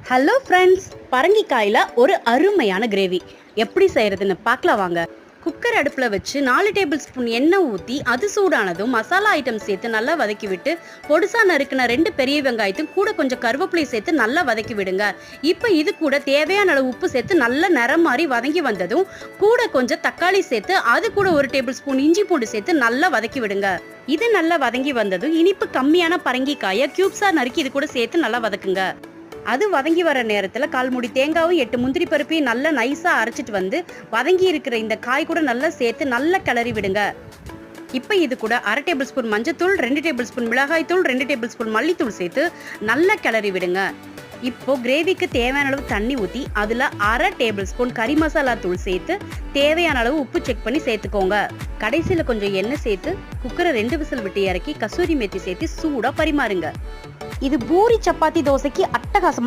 Hello friends, பரங்கிக்காயில் ஒரு அருமையான gravy எப்படி செய்கிறதுன்னு பார்க்கலாம் வாங்க. குக்கர் அடுப்பில் வச்சு 4 டேபிள் ஸ்பூன் எண்ணெய் ஊற்றி அது சூடானதும் மசாலா ஐட்டம் சேர்த்து நல்லா வதக்கி விட்டு பொடிசா நறுக்கின 2 பெரிய வெங்காயத்தையும் கூட கொஞ்சம் கருவேப்பிலை சேர்த்து நல்லா வதக்கி விடுங்க. இப்போ இது கூட தேவையான அளவு உப்பு சேர்த்து நல்லா நிறம் மாறி வதங்கி வந்ததும் கூட கொஞ்சம் தக்காளி சேர்த்து அது கூட 1 டேபிள் ஸ்பூன் இஞ்சி பூண்டு சேர்த்து நல்லா வதக்கி விடுங்க. இது நல்லா வதங்கி வந்ததும் இனிப்பு கம்மியான பரங்கிக்காயை கியூப்ஸா நறுக்கி இது கூட சேர்த்து நல்லா வதக்குங்க. அது வதங்கி வர நேரத்தில் 1/4 மூடி தேங்காவும் 8 முந்திரி பருப்பையும் நல்லா நைஸாக அரைச்சிட்டு வந்து வதங்கி இருக்கிற இந்த காய் கூட நல்லா சேர்த்து நல்லா கிளறி விடுங்க. இப்போ இது கூட 1/2 டேபிள் ஸ்பூன் மஞ்சத்தூள், 2 டேபிள் ஸ்பூன் மிளகாய் தூள், 2 டேபிள் ஸ்பூன் மல்லித்தூள் சேர்த்து நல்லா கிளறி விடுங்க. இப்போ கிரேவிக்கு தேவையான அளவு தண்ணி ஊற்றி அதில் 1/2 டேபிள் ஸ்பூன் கறி மசாலா தூள் சேர்த்து தேவையான அளவு உப்பு செக் பண்ணி சேர்த்துக்கோங்க. கடைசியில் கொஞ்சம் எண்ணெய் சேர்த்து குக்கரை 2 விசில் விட்டு இறக்கி கசூரி மேத்தி சேர்த்து சூடாக பரிமாறுங்க. இது பூரி, சப்பாத்தி, தோசைக்கு அட்டகாசமா